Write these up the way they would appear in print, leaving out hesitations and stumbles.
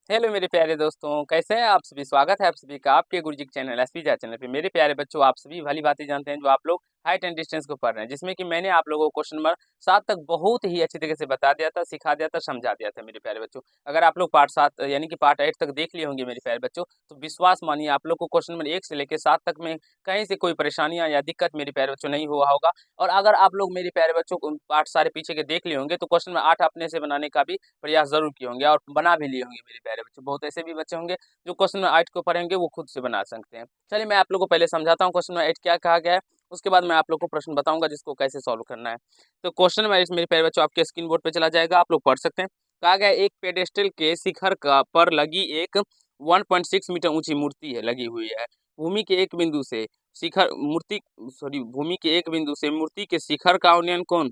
Hello मेरे प्यारे दोस्तों, कैसे हैं आप सभी? स्वागत है आप सभी का आपके गुरुजी के चैनल एसपीजा चैनल पे। मेरे प्यारे बच्चों, आप सभी भली भांति जानते हैं जो आप लोग हाइट एंड डिस्टेंस को पढ़ रहे हैं, जिसमें कि मैंने आप लोगों को क्वेश्चन नंबर 7 तक बहुत ही अच्छी तरीके से बता दिया था, सिखा दिया था, समझा दिया था मेरे प्यारे बच्चों। अगर आप लोग पार्ट 7 यानी कि पार्ट 8 तक देख लिए होंगे मेरे प्यारे बच्चों, तो विश्वास मानिए आप लोग को क्वेश्चन नंबर 1 से लेके 7 तक में कहीं से कोई परेशानियाँ या दिक्कत मेरे प्यारे बच्चों नहीं हुआ होगा। और अगर आप लोग मेरे प्यारे बच्चों को पार्ट सारे पीछे के देख लिए होंगे, तो क्वेश्चन नंबर 8 अपने से बनाने का भी प्रयास ज़रूर किए होंगे और बना भी लिए होंगे मेरे प्यारे बच्चों। बहुत ऐसे भी बच्चे होंगे जो क्वेश्चन नंबर 8 को पढ़ेंगे वो खुद से बना सकते हैं। चलिए मैं आप लोगों को पहले समझाता हूँ क्वेश्चन नंबर 8 क्या कहा गया है, उसके बाद मैं आप लोग को प्रश्न बताऊंगा जिसको कैसे सॉल्व करना है। तो क्वेश्चन नंबर 8 मेरे प्यारे बच्चों आपके स्क्रीन बोर्ड पे चला जाएगा, आप लोग पढ़ सकते हैं। कहा गया है, एक पेडेस्टल के शिखर का पर लगी एक 1.6 मीटर ऊंची मूर्ति है लगी हुई है। भूमि के एक बिंदु से शिखर मूर्ति सॉरी भूमि के एक बिंदु से मूर्ति के शिखर का उन्नयन कोण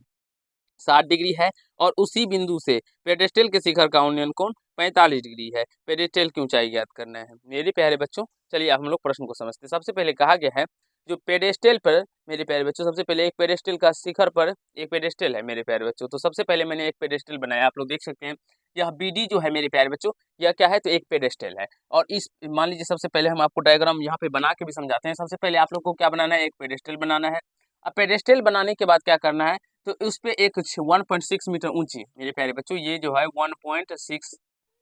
60 डिग्री है और उसी बिंदु से पेडेस्टल के शिखर का उन्नयन कोण 45 डिग्री है। पेडेस्टल की ऊंचाई ज्ञात करना है। मेरे प्यारे बच्चों, चलिए अब हम लोग प्रश्न को समझते हैं। सबसे पहले कहा गया है जो पेडेस्टल पर मेरे प्यारे बच्चों सबसे पहले एक पेडेस्टल का शिखर पर एक पेडेस्टल है मेरे प्यारे बच्चों। तो सबसे पहले मैंने एक पेडेस्टल बनाया, आप लोग देख सकते हैं। यह बीडी जो है मेरे प्यारे बच्चों, यह क्या है तो एक पेडेस्टल है। और इस मान लीजिए सबसे पहले हम आपको डायग्राम यहाँ पे बना के भी समझाते हैं। सबसे पहले आप लोग को क्या बनाना है, एक पेडेस्टल बनाना है। अब पेडेस्टल बनाने के बाद क्या करना है, तो उस पे एक 1.6 मीटर ऊंची मेरे प्यारे बच्चों, ये जो है 1.6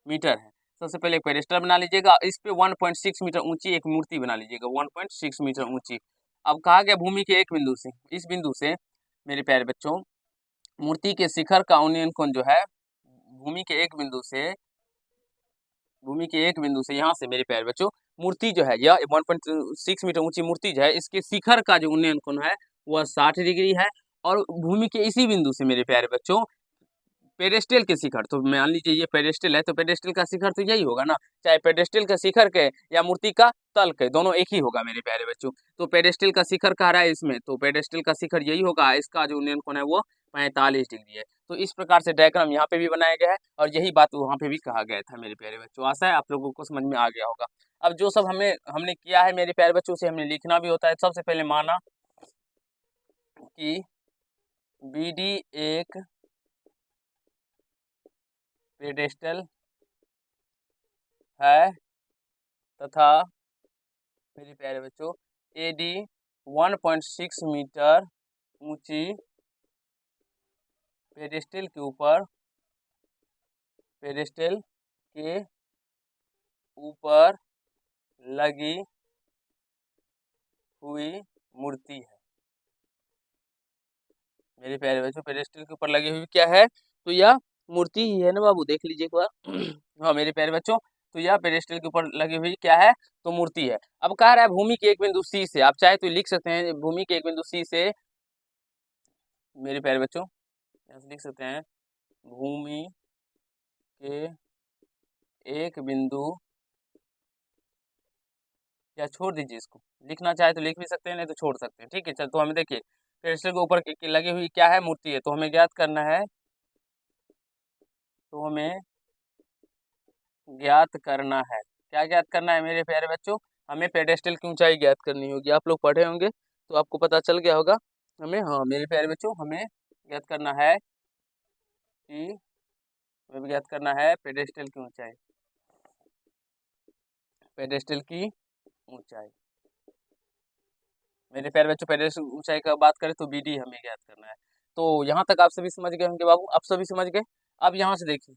मीटर है। सबसे पहले एक पेडेस्टल बना लीजिएगा, इस पे 1.6 मीटर ऊंची एक मूर्ति बना लीजिएगा, 1.6 मीटर ऊंची। अब कहा गया भूमि के एक बिंदु से, इस बिंदु से मेरे प्यारे बच्चों मूर्ति के शिखर का उन्नयन कोण जो है भूमि के एक बिंदु से यहाँ से मेरे प्यारे बच्चों मूर्ति जो है यह 1.6 मीटर ऊंची मूर्ति जो है, इसके शिखर का जो उन्नयन कोण है वह 60 डिग्री है। और भूमि के इसी बिंदु से मेरे प्यारे बच्चों पेडेस्टल के शिखर, तो मान लीजिए ये पेडेस्टल है तो पेडेस्टल का शिखर तो यही होगा ना, चाहे पेडेस्टल का शिखर के या मूर्ति का तल के, दोनों एक ही होगा मेरे प्यारे बच्चों। तो पेडेस्टल का शिखर कह रहा है इसमें, तो पेडेस्टल का शिखर यही होगा, इसका जो उन्नयन कोण है वो 45 डिग्री है। तो इस प्रकार से डायग्राम यहाँ पे भी बनाया गया है और यही बात वहाँ पे भी कहा गया था मेरे प्यारे बच्चों। आशा है आप लोगों को समझ में आ गया होगा। अब जो सब हमने किया है मेरे प्यारे बच्चों, से हमने लिखना भी होता है। सबसे पहले माना कि BD एक पेडेस्टल है तथा मेरे प्यारे बच्चों AD 1.6 मीटर ऊंची पेडेस्टल के ऊपर लगी हुई मूर्ति है। मेरे प्यारे बच्चों पेडेस्टल के ऊपर लगी हुई क्या है, तो यह मूर्ति ही है ना बाबू, देख लीजिए एक बार। हाँ मेरे प्यारे बच्चों, तो यह पेडेस्टल के ऊपर लगी हुई क्या है, तो मूर्ति है। अब कह रहा है भूमि के एक बिंदु C से, आप चाहे तो लिख सकते हैं भूमि के एक बिंदु C से मेरे प्यारे बच्चों यहाँ से लिख सकते हैं भूमि के एक बिंदु, या छोड़ दीजिए इसको, लिखना चाहे तो लिख भी सकते हैं नहीं तो छोड़ सकते हैं, ठीक है। चल तो हमें देखिए पेडेस्टल के ऊपर लगी हुई क्या है, मूर्ति है। तो हमें ज्ञात करना है, तो हमें ज्ञात करना है, क्या ज्ञात करना है मेरे प्यारे बच्चों, हमें पेडेस्टल की ऊंचाई ज्ञात करनी होगी। आप लोग पढ़े होंगे तो आपको पता चल गया होगा हमें। हाँ मेरे प्यारे बच्चों, हमें ज्ञात करना है कि हमें ज्ञात करना है पेडेस्टल की ऊंचाई, पेडेस्टल की ऊंचाई। मेरे प्यारे बच्चों पेडेस्टल ऊंचाई का बात करें तो BD हमें ज्ञात करना है। तो यहाँ तक आप सभी समझ गए होंगे बाबू, आप सभी समझ गए। अब यहाँ से देखिए,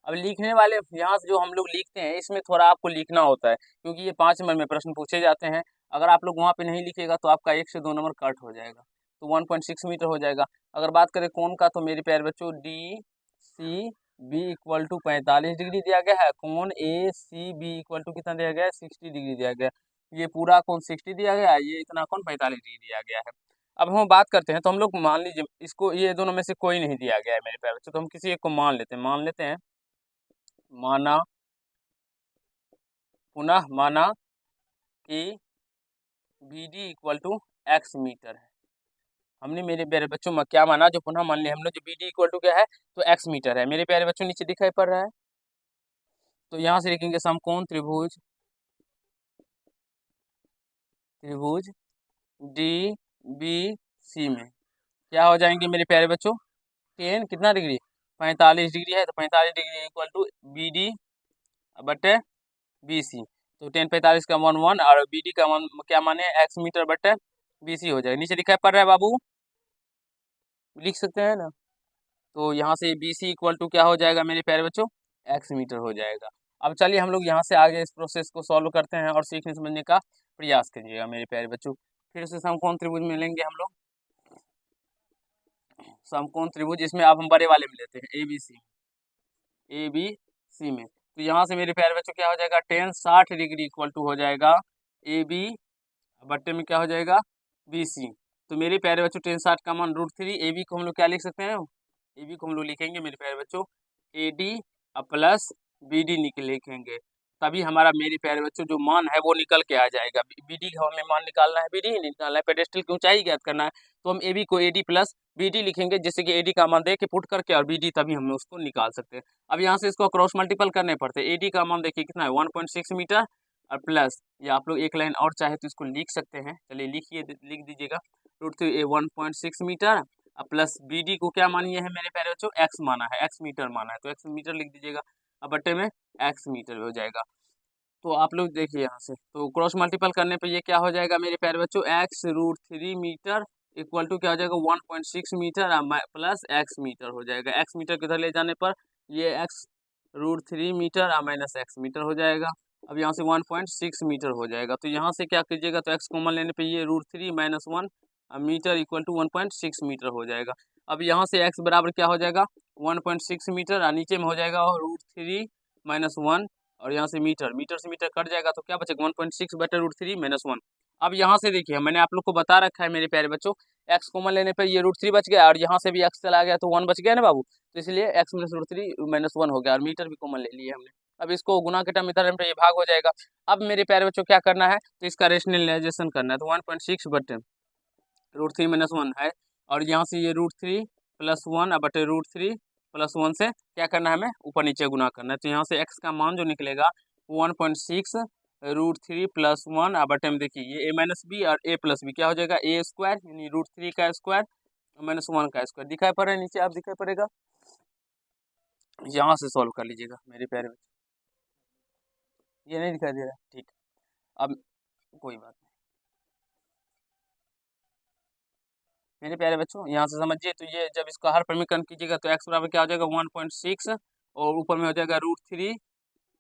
अब लिखने वाले यहाँ से जो हम लोग लिखते हैं इसमें थोड़ा आपको लिखना होता है, क्योंकि ये 5 नंबर में प्रश्न पूछे जाते हैं। अगर आप लोग वहाँ पे नहीं लिखेगा तो आपका 1 से 2 नंबर कट हो जाएगा, तो 1.6 मीटर हो जाएगा। अगर बात करें कोण का, तो मेरे प्यारे बच्चों DCB इक्वल टू 45 डिग्री दिया गया है, कोण ACB इक्वल टू कितना दिया गया है, 60 डिग्री दिया गया है। ये पूरा कोण 60 दिया गया है, ये इतना कोण 45 डिग्री दिया गया है। अब हम बात करते हैं, तो हम लोग मान लीजिए इसको, ये दोनों में से कोई नहीं दिया गया है मेरे प्यारे बच्चों, तो हम किसी एक को मान लेते हैं। माना, पुनः माना कि BD equal to x metre है। हमने मेरे प्यारे बच्चों में क्या माना, जो पुनः मान लिया हमने, जो BD इक्वल टू क्या है तो x मीटर है। मेरे प्यारे बच्चों नीचे दिखाई पड़ रहा है, तो यहाँ से लिखेंगे समकोण त्रिभुज DBC में क्या हो जाएंगे मेरे प्यारे बच्चों, 10 कितना डिग्री 45 डिग्री है, तो 45 डिग्री इक्वल टू BD बटे BC। तो 10/45 का मान 1 और BD का मान क्या माने x मीटर बटे BC हो जाएगा। नीचे दिखाई पड़ रहा है बाबू, लिख सकते हैं ना। तो यहाँ से BC इक्वल टू क्या हो जाएगा मेरे प्यारे बच्चों, x मीटर हो जाएगा। अब चलिए हम लोग यहाँ से आगे इस प्रोसेस को सॉल्व करते हैं और सीखने समझने का प्रयास करिएगा मेरे प्यारे बच्चों। फिर से समकोण त्रिभुज में लेंगे हम लोग, समकोण त्रिभुज, इसमें अब हम बड़े वाले में लेते हैं ABC में। तो यहाँ से मेरे प्यारे बच्चों क्या हो जाएगा, tan 60 डिग्री इक्वल टू हो जाएगा AB बट्टे में क्या हो जाएगा BC। तो मेरे प्यारे बच्चों tan 60 का मान √3, AB को हम लोग क्या लिख सकते हैं, AB को हम लोग लिखेंगे मेरे प्यारे बच्चों AD प्लस BD लिखेंगे, तभी हमारा मेरे प्यारे बच्चों जो मान है वो निकल के आ जाएगा। BD का हमें मान निकालना है, BD ही निकालना है, पेडेस्टल की ऊंचाई ज्ञात करना है। तो हम AB को AD प्लस BD लिखेंगे, जिससे कि AD का मान दे के पुट करके और BD तभी हम उसको निकाल सकते हैं। अब यहाँ से इसको क्रॉस मल्टीपल करने पड़ते हैं। AD का मान देखिए कितना है 1.6 मीटर और प्लस, या आप लोग एक लाइन और चाहे तो इसको लिख सकते हैं, चलिए लिखिए, लिख दीजिएगा √3 1.6 मीटर प्लस BD को क्या मानिए है मेरे प्यारे बच्चों, x माना है, x मीटर माना है, तो x मीटर लिख दीजिएगा। अब बट्टे में x मीटर हो जाएगा। तो आप लोग देखिए यहाँ से, तो क्रॉस मल्टीपल करने पे ये क्या हो जाएगा मेरे प्यारे बच्चों, x √3 मीटर इक्वल टू क्या हो जाएगा 1.6 मीटर प्लस x मीटर हो जाएगा। x मीटर किधर ले जाने पर ये x √3 metre minus x metre हो जाएगा। अब यहाँ से 1.6 मीटर हो जाएगा। तो यहाँ से क्या कीजिएगा, तो x कॉमन लेने पे ये √3 minus 1 metre equal to 1.6 metre हो जाएगा। अब यहाँ से x बराबर क्या हो जाएगा 1.6 मीटर और नीचे में हो जाएगा √3 माइनस 1 और यहाँ से मीटर, मीटर से मीटर कट जाएगा तो क्या बचेगा 1.6 बटे √3 माइनस 1। अब यहाँ से देखिए मैंने आप लोग को बता रखा है मेरे प्यारे बच्चों, x कॉमन लेने पे ये √3 बच गया और यहाँ से भी x चला गया तो 1 बच गया ना बाबू, तो इसलिए x माइनस √3 माइनस 1 हो गया और मीटर भी कॉमन ले लिया हमने। अब इसको गुना के टर्म इधर पे ये भाग हो जाएगा। अब मेरे प्यारे बच्चों क्या करना है, तो इसका रेशनलाइजेशन करना है, तो 1.6 बटे √3 माइनस 1 है और यहाँ से ये √3 प्लस 1 बटे √3 प्लस 1 से क्या करना है, हमें ऊपर नीचे गुना करना है। तो यहाँ से x का मान जो निकलेगा 1.6 √3 प्लस 1 बटे में देखिए ये a माइनस बी और a प्लस बी क्या हो जाएगा a स्क्वायर, यानी √3 का स्क्वायर माइनस 1 का स्क्वायर दिखाई पड़ रहा है नीचे, आप दिखाई पड़ेगा, यहाँ से सॉल्व कर लीजिएगा मेरे प्यारे बच्चे। ये नहीं दिखाई दे रहा है, ठीक। अब कोई बात नहीं मेरे प्यारे बच्चों, यहाँ से समझिए, तो ये जब इसका हर समीकरण कीजिएगा तो x बराबर क्या हो जाएगा 1.6 और ऊपर में हो जाएगा √3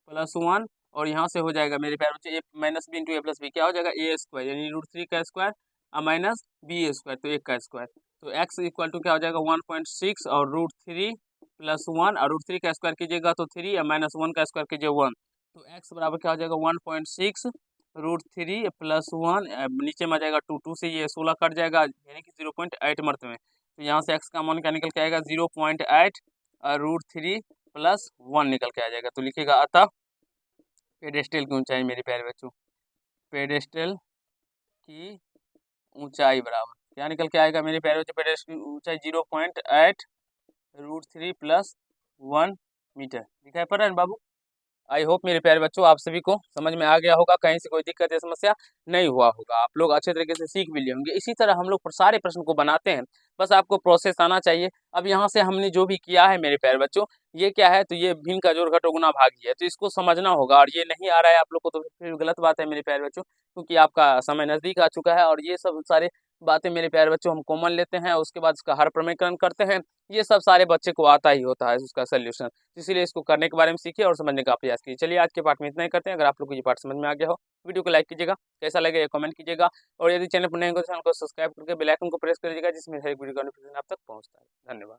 प्लस 1 और यहाँ से हो जाएगा मेरे प्यारे बच्चों a minus B into A plus B क्या हो जाएगा a स्क्वायर, यानी √3 का स्क्वायर माइनस बी स्क्वायर, तो 1 का स्क्वायर। तो x इक्वल टू क्या हो जाएगा 1.6 और √3 प्लस 1 और √3 का स्क्वायर कीजिएगा तो 3 माइनस 1 का स्क्वायर कीजिए 1, तो x बराबर क्या हो जाएगा 1.6 √3 प्लस 1 नीचे में आ जाएगा 2, 2 से ये 16 कट जाएगा यानी कि 0.8 मरते में। तो यहाँ से x का मान क्या निकल के आएगा 0.8 √3 प्लस 1 निकल के आ जाएगा। तो लिखिएगा अतः पेडेस्टल की ऊंचाई मेरे प्यारे बच्चों, पेडेस्टल की ऊंचाई बराबर क्या निकल के आएगा मेरे प्यारे बच्चों, पेडेस्टल की ऊंचाई 0.8 √3 प्लस 1 मीटर दिखाई पड़ रहा है बाबू। आई होप मेरे प्यारे बच्चों आप सभी को समझ में आ गया होगा, कहीं से कोई दिक्कत या समस्या नहीं हुआ होगा, आप लोग अच्छे तरीके से सीख भी लिए होंगे। इसी तरह हम लोग सारे प्रश्न को बनाते हैं, बस आपको प्रोसेस आना चाहिए। अब यहाँ से हमने जो भी किया है मेरे प्यारे बच्चों, ये क्या है, तो ये भिन्न का जोड़ घटाव गुना भागी है, तो इसको समझना होगा और ये नहीं आ रहा है आप लोग को तो फिर गलत बात है मेरे प्यारे बच्चों, क्योंकि आपका समय नज़दीक आ चुका है और ये सब सारे बातें मेरे प्यारे बच्चों हम कॉमन लेते हैं, उसके बाद इसका हर प्रमेयकरण करते हैं, ये सब सारे बच्चे को आता ही होता है उसका सोल्यूशन, इसीलिए इसको करने के बारे में सीखिए और समझने का प्रयास कीजिए। चलिए आज के पाठ में इतना ही करते हैं। अगर आप लोग को ये पाठ समझ में आ गया हो, वीडियो को लाइक कीजिएगा, कैसा लगे ये कमेंट कीजिएगा और यदि चैनल पर नए हो तो चैनल को सब्सक्राइब करके बेल आइकन को प्रेस कर दीजिएगा, जिसमें हर वीडियो का नोटिफिकेशन आप तक पहुंचता है। धन्यवाद।